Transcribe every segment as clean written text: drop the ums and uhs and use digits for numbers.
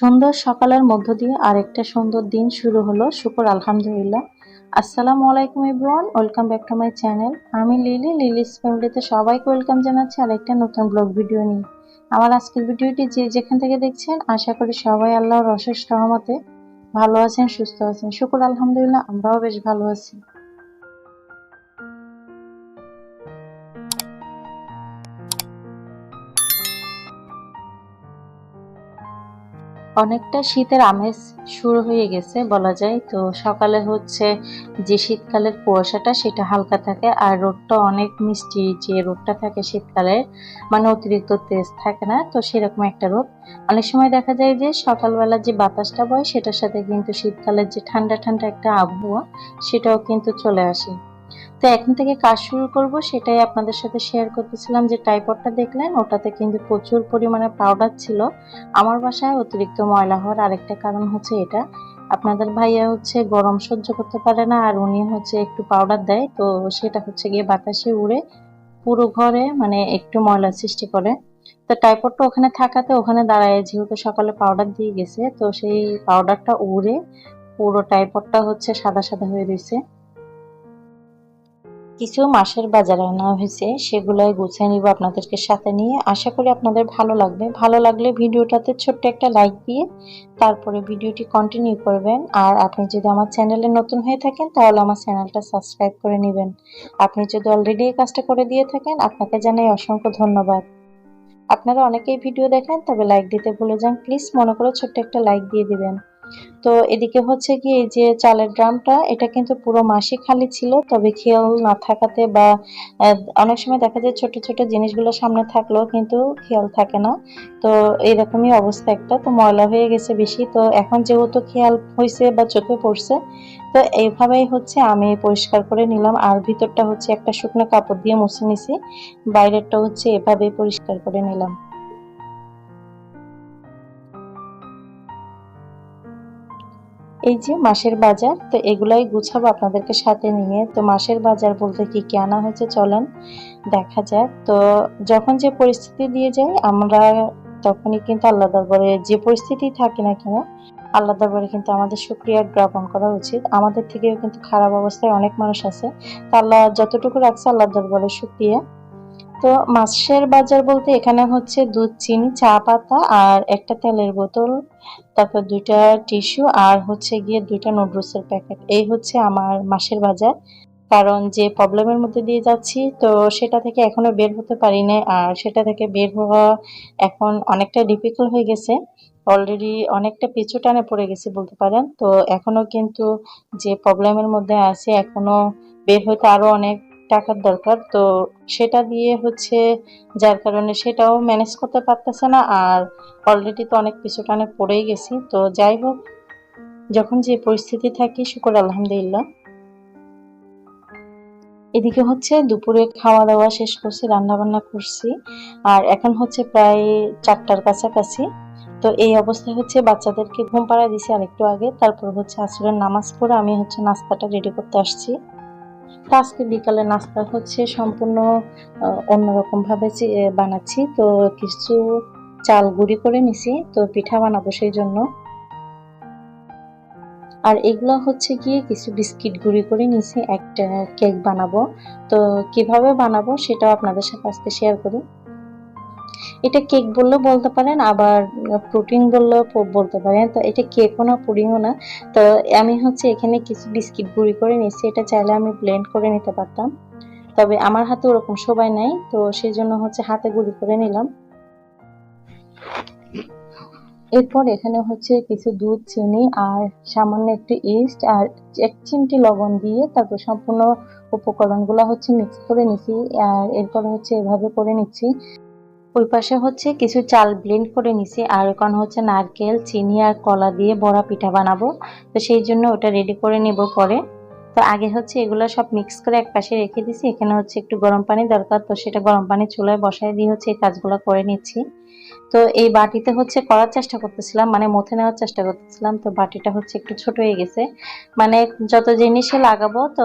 সুন্দর সকালের মধ্য দিয়ে আরেকটা সুন্দর দিন শুরু হলো। শুকর আলহামদুলিল্লাহ। আসসালামু আলাইকুম everyone, welcome back to my channel. আমি লিলিস ফ্যামিলিতে সবাইকে ওয়েলকাম জানাচ্ছি আরেকটা নতুন ব্লগ ভিডিও নিয়ে। আমার আজকের ভিডিওটি যে যেখান থেকে দেখছেন, আশা করি সবাই আল্লাহর অশেষ রহমতে ভালো আছেন, সুস্থ আছেন। শুকর আলহামদুলিল্লাহ, আমরাও বেশ ভালো আছি। অনেকটা শীতের আমেজ শুরু হয়ে গেছে বলা যায়। তো সকালে হচ্ছে যে শীতকালের কুয়াশাটা সেটা হালকা থাকে, আর রোদটা অনেক মিষ্টি। যে রোদটা থাকে শীতকালে মানে অতিরিক্ত তেজ থাকে না, তো সেরকম একটা রোদ। অনেক সময় দেখা যায় যে সকালবেলা যে বাতাসটা বয় সেটার সাথে কিন্তু শীতকালের যে ঠান্ডা ঠান্ডা একটা আবহাওয়া সেটাও কিন্তু চলে আসে। তো এখন থেকে কাজ শুরু করব, সেটাই আপনাদের সাথে শেয়ার করতেছিলাম। যে ট্রাইপডটা দেখলেন, ওটাতে কিন্তু প্রচুর পরিমাণে পাউডার ছিল। আমার বাসায় অতিরিক্ত ময়লা হওয়ার আরেকটা কারণ হচ্ছে এটা, আপনাদের ভাইয়া হচ্ছে গরম সহ্য করতে পারে না, আর উনি হচ্ছে একটু পাউডার দেয়, তো সেটা হচ্ছে গিয়ে বাতাসে উড়ে পুরো ঘরে মানে একটু ময়লা সৃষ্টি করে। তো ট্রাইপডটা ওখানে থাকাতে ওখানে দাঁড়ায়, যেহেতু সকালে পাউডার দিয়ে গেছে, তো সেই পাউডারটা উড়ে পুরো ট্রাইপডটা হচ্ছে সাদা সাদা হয়ে রয়েছে। কিছু মাসের বাজার আনা হয়েছে, সেগুলাই গুছিয়ে নিব আপনাদেরকে সাথে নিয়ে। আশা করি আপনাদের ভালো লাগবে। ভালো লাগলে ভিডিওটাতে ছোট্ট একটা লাইক দিয়ে তারপরে ভিডিওটি কন্টিনিউ করবেন। আর আপনি যদি আমার চ্যানেলে নতুন হয়ে থাকেন তাহলে আমার চ্যানেলটা সাবস্ক্রাইব করে নেবেন। আপনি যদি অলরেডি এই কাজটা করে দিয়ে থাকেন, আপনাকে জানাই অসংখ্য ধন্যবাদ। আপনারা অনেকেই ভিডিও দেখেন তবে লাইক দিতে ভুলে যান, প্লিজ মনে করে ছোট্ট একটা লাইক দিয়ে দিবেন। তো এদিকে হচ্ছে কি, এই যে চালের ড্রামটা, এটা কিন্তু পুরো মাসই খালি ছিল, তবে খেয়াল না থাকাতে বা অনেক সময় দেখা যায় ছোট ছোট জিনিসগুলো সামনে থাকলেও কিন্তু খেয়াল থাকে না। তো এইরকমই অবস্থা একটা, তো ময়লা হয়ে গেছে বেশি। তো এখন যেহেতু খেয়াল হয়েছে বা চোখে পড়ছে, তো এইভাবেই হচ্ছে আমি পরিষ্কার করে নিলাম। আর ভিতরটা হচ্ছে একটা শুকনো কাপড় দিয়ে মুছে নিছি, বাইরেরটা হচ্ছে এভাবেই পরিষ্কার করে নিলাম। এই যে মাসের বাজার, তো এগুলাই গুছাবো আপনাদেরকে সাথে নিয়ে। তো মাসের বাজার বলতে কি কি আনা হয়েছে চলেন দেখা যাক। তো যখন যে পরিস্থিতি দিয়ে যায় আমরা, তখনই কিন্তু আল্লাহ দরবারে যে পরিস্থিতি থাকি না কেন, আল্লাহ দরবারে কিন্তু আমাদের শুকরিয়া জ্ঞাপন করা উচিত। আমাদের থেকেও কিন্তু খারাপ অবস্থায় অনেক মানুষ আছে, তো আল্লাহ যতটুকু রাখছে আল্লাহ দরবারে শুকরিয়া। তো মাসের বাজার বলতে এখানে হচ্ছে দুধ, চিনি, চা পাতা আর একটা তেলের বোতল, তারপর ২টা টিস্যু, আর হচ্ছে গিয়ে ২টা নুডলসের প্যাকেট। এই হচ্ছে আমার মাসের বাজার। কারণ যে প্রবলেমের মধ্যে দিয়ে যাচ্ছি, তো সেটা থেকে এখনো বের হতে পারি না, আর সেটা থেকে বের হওয়া এখন অনেকটা ডিফিকাল্ট হয়ে গেছে। অলরেডি অনেকটা পিছু টানে পড়ে গেছি বলতে পারেন। তো এখনো কিন্তু যে প্রবলেমের মধ্যে আছে, এখনো বের হতে আরো অনেক টাকার দরকার। তো সেটা দিয়ে হচ্ছে, যার কারণে সেটাও ম্যানেজ করতে পারতেছে না। আর অলরেডি তো অনেক পিছু টানে পড়েই গেছি। তো যাই হোক, যখন যে পরিস্থিতি থাকি, শুকর আলহামদুলিল্লাহ। এদিকে হচ্ছে দুপুরে খাওয়া দাওয়া শেষ করছি, রান্না বান্না করছি, আর এখন হচ্ছে প্রায় ৪টার কাছাকাছি। তো এই অবস্থায় হচ্ছে বাচ্চাদেরকে ঘুম পাড়ায় দিছি আরেকটু আগে, তারপর হচ্ছে আসরের নামাজ পড়ে আমি হচ্ছে নাস্তাটা রেডি করতে আসছি। তো আজকে বিকালে নাস্তা হচ্ছে সম্পূর্ণ অন্যরকম ভাবে বানাচ্ছি। তো কিছু চাল গুঁড়ি করে নিছি, তো পিঠা বানাবো সেই জন্য। আর এগুলো হচ্ছে গিয়ে কিছু বিস্কিট গুঁড়ি করে নিছি, একটা কেক বানাবো। তো কিভাবে বানাবো সেটাও আপনাদের সাথে আজকে শেয়ার করি। এটা কেক বললেও বলতে পারেন, আবার প্রোটিন বললেও বলতে পারেন। তো এটা কেকও না, পুডিংও না। তো আমি হচ্ছে এখানে কিছু বিস্কিট গুঁড়ি করে নিচ্ছি, এটা চাইলে আমি ব্লেন্ড করে নিতে পারতাম, তবে আমার হাতে ওরকম সময় নাই, তো সেই জন্য হচ্ছে হাতে গুঁড়ি করে নিলাম। এরপর এখানে হচ্ছে কিছু দুধ, চিনি আর সামান্য একটু ইস্ট আর ১ চিমটি লবণ দিয়ে তারপর সম্পূর্ণ উপকরণগুলো হচ্ছে মিক্স করে নিচ্ছি। আর এরপর হচ্ছে এভাবে করে নিচ্ছি। ওই পাশে হচ্ছে কিছু চাল ব্লেন্ড করে নিছি, আর এখন হচ্ছে নারকেল, চিনি আর কলা দিয়ে বড়া পিঠা বানাবো। তো সেই জন্য ওটা রেডি করে নেব পরে। তো আগে হচ্ছে এগুলো সব মিক্স করে এক পাশে রেখে দিছি। এখানে হচ্ছে একটু গরম পানি দরকার, তো সেটা গরম পানি চুলায় বসায় দিয়ে হচ্ছে এই কাজগুলো করে নিচ্ছি। তো এই বাটিতে হচ্ছে করার চেষ্টা করতেছিলাম, মানে মথে নেওয়ার চেষ্টা করতেছিলাম, তো বাটিটা হচ্ছে একটু ছোট হয়ে গেছে। মানে যত জিনিসে লাগাবো, তো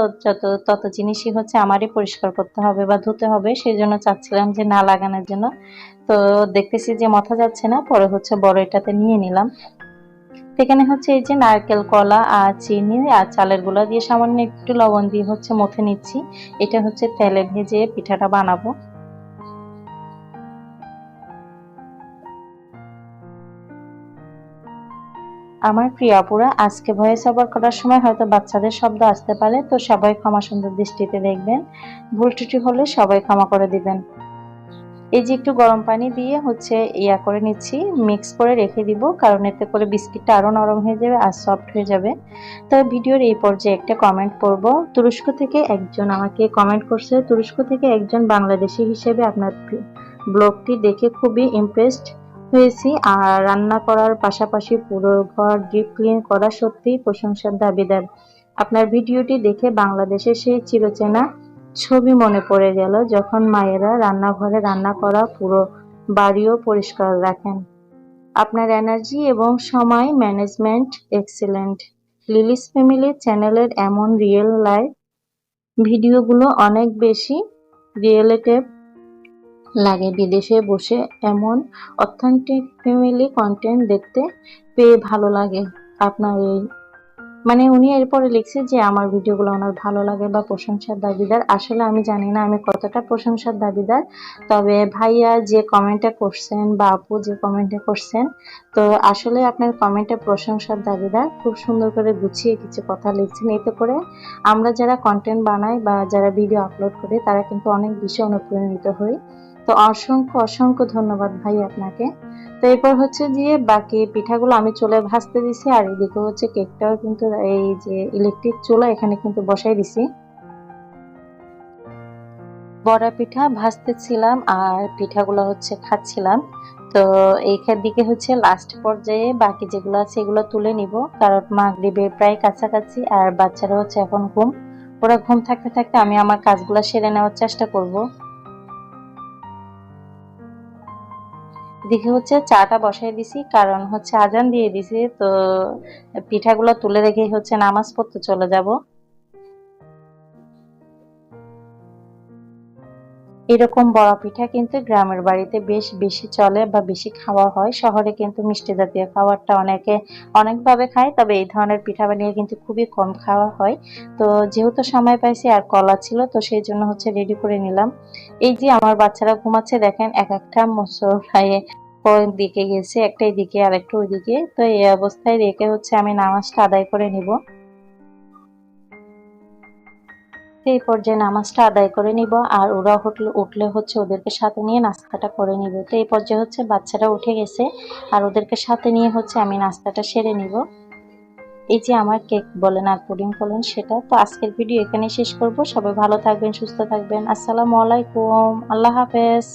তত জিনিসই হচ্ছে আমারই পরিষ্কার করতে হবে বা ধুতে হবে, সেই জন্য চাচ্ছিলাম যে না লাগানোর জন্য। তো দেখতেছি যে মাথা যাচ্ছে না, পরে হচ্ছে বড় এটাতে নিয়ে নিলাম। এখানে হচ্ছে এই যে নারকেল, কলা আর চিনি আর চালের গুঁড়া দিয়ে সামান্য একটু লবণ দিয়ে হচ্ছে মথে নিচ্ছি। এটা হচ্ছে তেলে ভেজে পিঠাটা বানাবো। আমার প্রিয় আপুরা, আজকে ভয়েস ওভার করার সময় হয়তো বাচ্চাদের শব্দ আসতে পারে, তো সবাই ক্ষমা সুন্দর দৃষ্টিতে দেখবেন। ভুল ত্রুটি হলে সবাই ক্ষমা করে দিবেন। এই যে একটু গরম পানি দিয়ে হচ্ছে করে নিচ্ছি, মিক্স করে রেখে দিব, কারণ এতে করে বিস্কিটটা আরো নরম হয়ে যাবে আর সফট হয়ে যাবে। তো ভিডিওর এই পর্যায়ে একটা কমেন্ট পড়ব। তুরস্ক থেকে একজন আমাকে কমেন্ট করছে, তুরস্ক থেকে একজন বাংলাদেশী হিসেবে আপনার ব্লগটি দেখে খুবই ইমপ্রেসড হয়েছি, আর রান্না করার পাশাপাশি পুরো ঘর ডিপ ক্লিন করা সত্যিই প্রশংসার দাবিদার। আপনার ভিডিওটি দেখে বাংলাদেশের সেই চিরচেনা ছবি মনে পড়ে গেল, যখন মায়েরা রান্নাঘরে রান্না করা পুরো বাড়িও পরিষ্কার রাখেন। আপনার এনার্জি এবং সময় ম্যানেজমেন্ট এক্সিলেন্ট। লিলিস ফ্যামিলি চ্যানেলের এমন রিয়েল লাইফ ভিডিওগুলো অনেক বেশি রিয়েলেটিভ লাগে। বিদেশে বসে এমন অথেন্টিক ফ্যামিলি কন্টেন্ট দেখতে পেয়ে ভালো লাগে। আপনার এই উনি এরপরে লিখছে যে আমার ভিডিওগুলো ওনার ভালো লাগে বা প্রশংসার দাবিদার। আসলে আমি জানি না আমি কতটা প্রশংসার দাবিদার, তবে ভাইয়া যে কমেন্টটা করছেন বা আপু যে কমেন্টটা করছেন, তো আসলে আপনার কমেন্টে প্রশংসার দাবিদার। খুব সুন্দর করে গুছিয়ে কিছু কথা লিখছেন, এতে করে আমরা যারা কন্টেন্ট বানাই বা যারা ভিডিও আপলোড করি তারা কিন্তু অনেক বেশি অনুপ্রাণিত হই। তো অসংখ্য অসংখ্য ধন্যবাদ ভাই আপনাকে। তো এরপর হচ্ছে গিয়ে বাকি পিঠাগুলো আমি চুলায় ভাজতে দিছি, আর এদিকে হচ্ছে কেকটাও কিন্তু এই যে ইলেকট্রিক চুলা এখানে কিন্তু বসাই দিছি। বড়া পিঠা ভাজতেছিলাম আর পিঠাগুলো হচ্ছে খাচ্ছিলাম। তো এই দিকে হচ্ছে লাস্ট পর্যায়ে বাকি যেগুলো আছে এগুলো তুলে নিব, কারণ মাগরিবের প্রায় কাছাকাছি আর বাচ্চারা হচ্ছে এখন ঘুম। ওরা ঘুম থাকতে থাকতে আমি আমার কাজগুলো সেরে নেওয়ার চেষ্টা করব। দেখে হচ্ছে চাটা বসাই দিছি, কারণ হচ্ছে আজান দিয়ে দিছি, তো পিঠাগুলো তুলে রেখে হচ্ছে নামাজ পড়তে চলে যাব। এরকম বড়া পিঠা কিন্তু গ্রামের বাড়িতে বেশ বেশি চলে বা বেশি খাওয়া হয়। শহরে কিন্তু মিষ্টি জাতীয় খাবারটা অনেকে অনেকভাবে খায়, তবে এই ধরনের পিঠা বানিয়ে কিন্তু খুবই কম খাওয়া হয়। তো যেহেতু সময় পাইছি আর কলা ছিল, তো সেই জন্য হচ্ছে রেডি করে নিলাম। এই যে আমার বাচ্চারা ঘুমাচ্ছে, দেখেন এক একটা মশলায় কোন দিকে গেছে, একটা এদিকে আর একটা ওইদিকে। তো এই অবস্থায় রেখে হচ্ছে আমি নামাজটা আদায় করে নিব। এই পর্যায়ে নামাজটা আদায় করে নিব, আর ওরা উঠলে হচ্ছে ওদেরকে সাথে নিয়ে নাস্তাটা করে নিব। তো এই পর্যায়ে হচ্ছে বাচ্চারা উঠে গেছে, আর ওদেরকে সাথে নিয়ে হচ্ছে আমি নাস্তাটা সেরে নিব। এই যে আমার কেক বলেন আর পুডিং বলেন সেটা। তো আজকের ভিডিও এখানে শেষ করব। সবাই ভালো থাকবেন, সুস্থ থাকবেন। আসসালামু আলাইকুম, আল্লাহ হাফেজ।